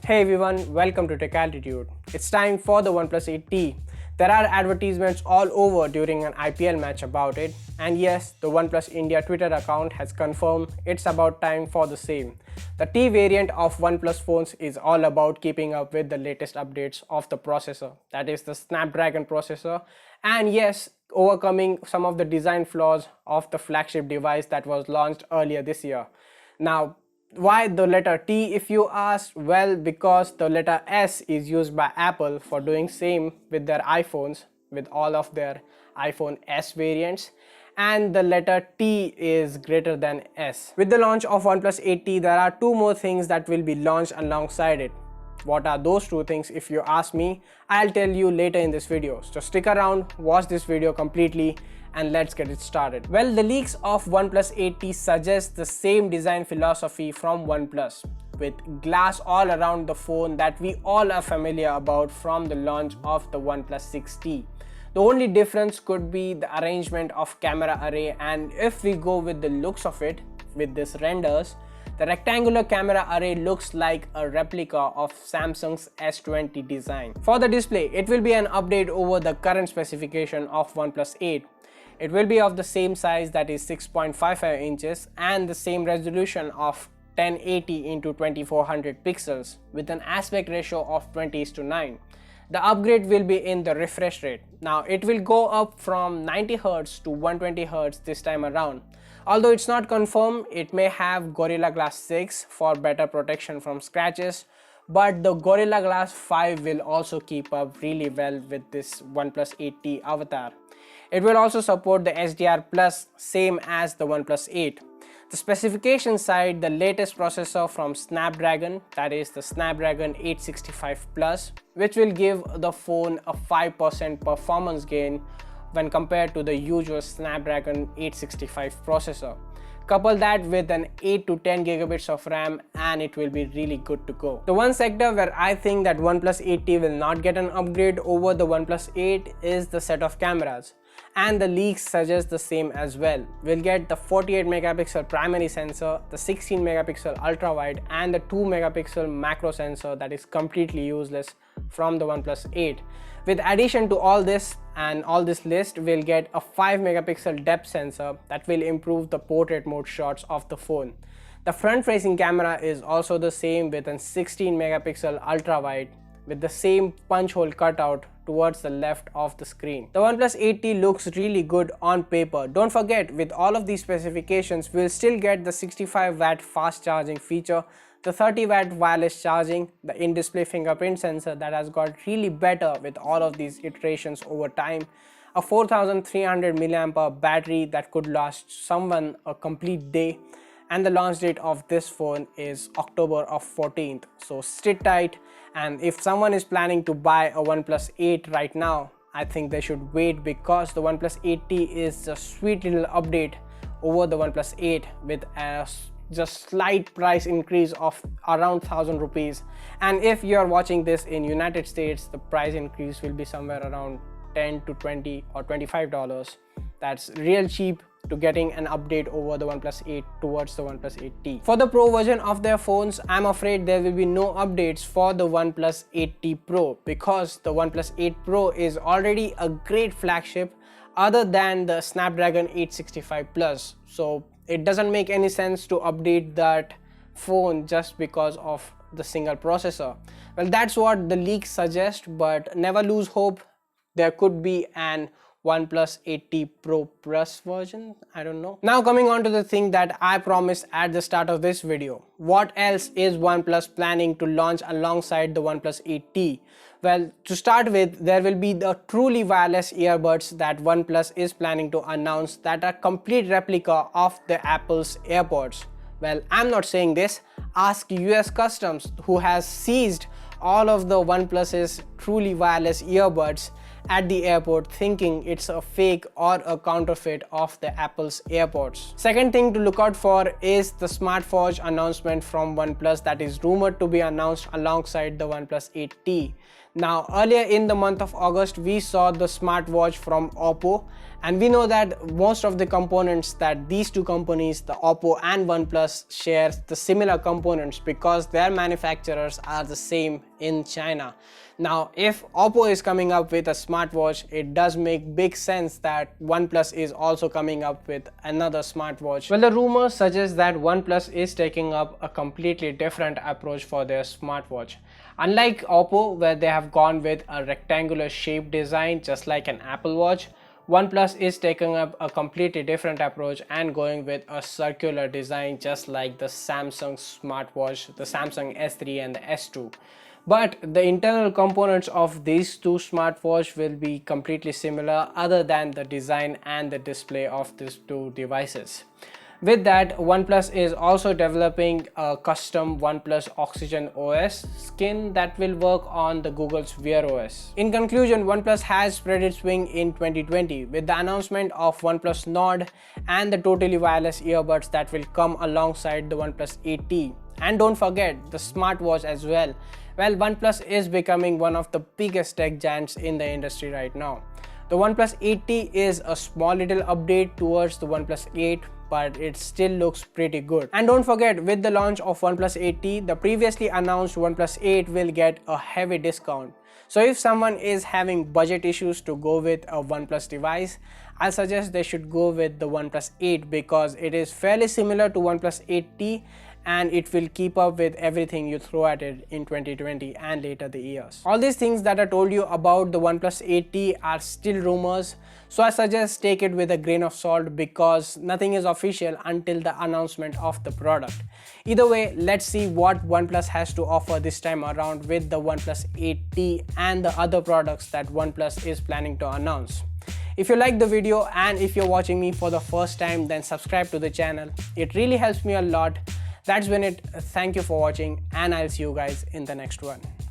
Hey everyone, welcome to Tech Altitude. It's time for the OnePlus 8T. There are advertisements all over during an IPL match about it, and yes, the OnePlus India Twitter account has confirmed it's about time for the same. The T variant of OnePlus phones is all about keeping up with the latest updates of the processor, that is the Snapdragon processor, and yes, overcoming some of the design flaws of the flagship device that was launched earlier this year. Now, why the letter T if you ask? Well, because the letter S is used by Apple for doing same with their iPhones, with all of their iPhone S variants, and the letter T is greater than S. With the launch of OnePlus 8T, there are two more things that will be launched alongside it. What are those two things if you ask me? I'll tell you later in this video. So stick around, watch this video completely, and let's get it started. Well, the leaks of OnePlus 8T suggest the same design philosophy from OnePlus, with glass all around the phone that we all are familiar about from the launch of the OnePlus 6T. The only difference could be the arrangement of camera array, and if we go with the looks of it, with this renders, the rectangular camera array looks like a replica of Samsung's S20 design. For the display, it will be an update over the current specification of OnePlus 8. It will be of the same size, that is 6.55 inches, and the same resolution of 1080 into 2400 pixels with an aspect ratio of 20:9. The upgrade will be in the refresh rate. Now it will go up from 90Hz to 120Hz this time around. Although it's not confirmed, it may have Gorilla Glass 6 for better protection from scratches, but the Gorilla Glass 5 will also keep up really well with this OnePlus 8T avatar. It will also support the HDR Plus, same as the OnePlus 8. The specification side, the latest processor from Snapdragon, that is the Snapdragon 865 Plus, which will give the phone a 5% performance gain when compared to the usual Snapdragon 865 processor. Couple that with an 8 to 10 gigabits of RAM and it will be really good to go. The one sector where I think that OnePlus 8T will not get an upgrade over the OnePlus 8 is the set of cameras. And the leaks suggest the same as well. We'll get the 48 megapixel primary sensor, the 16 megapixel ultra wide, and the 2 megapixel macro sensor that is completely useless from the OnePlus 8. With addition to all this and all this list, we'll get a 5 megapixel depth sensor that will improve the portrait mode shots of the phone. The front facing camera is also the same with a 16 megapixel ultra wide with the same punch hole cutout towards the left of the screen. The OnePlus 8T looks really good on paper. Don't forget, with all of these specifications, we'll still get the 65 watt fast charging feature, the 30 watt wireless charging, the in-display fingerprint sensor that has got really better with all of these iterations over time, a 4300 mAh battery that could last someone a complete day, and the launch date of this phone is October 14th. So sit tight, and if someone is planning to buy a OnePlus 8 right now, I think they should wait, because the OnePlus 8T is a sweet little update over the OnePlus 8 with a just slight price increase of around 1000 rupees. And if you are watching this in United States, the price increase will be somewhere around 10 to 20 or $25. That's real cheap to getting an update over the OnePlus 8 towards the OnePlus 8T. For the Pro version of their phones, I'm afraid there will be no updates for the OnePlus 8T Pro, because the OnePlus 8 Pro is already a great flagship other than the Snapdragon 865 Plus. So it doesn't make any sense to update that phone just because of the single processor. Well, that's what the leaks suggest, but never lose hope. There could be an OnePlus 8T Pro Plus version, I don't know. Now coming on to the thing that I promised at the start of this video. What else is OnePlus planning to launch alongside the OnePlus 8T? Well, to start with, there will be the truly wireless earbuds that OnePlus is planning to announce that are complete replica of the Apple's AirPods. Well, I'm not saying this. Ask US Customs, who has seized all of the OnePlus's truly wireless earbuds at the airport, thinking it's a fake or a counterfeit of the Apple's AirPods. Second thing to look out for is the SmartForge announcement from OnePlus that is rumored to be announced alongside the OnePlus 8T. Now, earlier in the month of August, we saw the smartwatch from Oppo, and we know that most of the components that these two companies, the Oppo and OnePlus, share the similar components because their manufacturers are the same in China. Now, if Oppo is coming up with a smartwatch, it does make big sense that OnePlus is also coming up with another smartwatch. Well, the rumors suggest that OnePlus is taking up a completely different approach for their smartwatch. Unlike Oppo, where they have gone with a rectangular shape design just like an Apple Watch, OnePlus is taking up a completely different approach and going with a circular design just like the Samsung smartwatch, the Samsung S3 and the S2. But the internal components of these two smartwatches will be completely similar other than the design and the display of these two devices. With that, OnePlus is also developing a custom OnePlus Oxygen OS skin that will work on the Google's Wear OS. In conclusion, OnePlus has spread its wing in 2020 with the announcement of OnePlus Nord and the totally wireless earbuds that will come alongside the OnePlus 8T. And don't forget the smartwatch as well. Well, OnePlus is becoming one of the biggest tech giants in the industry right now. The OnePlus 8T is a small little update towards the OnePlus 8, but it still looks pretty good. And don't forget, with the launch of OnePlus 8T, the previously announced OnePlus 8 will get a heavy discount. So if someone is having budget issues to go with a OnePlus device, I suggest they should go with the OnePlus 8 because it is fairly similar to OnePlus 8T and it will keep up with everything you throw at it in 2020 and later the years. All these things that I told you about the OnePlus 8T are still rumors, so I suggest take it with a grain of salt because nothing is official until the announcement of the product. Either way, let's see what OnePlus has to offer this time around with the OnePlus 8T and the other products that OnePlus is planning to announce. If you like the video and if you're watching me for the first time, then subscribe to the channel. It really helps me a lot. That's been it. Thank you for watching and I'll see you guys in the next one.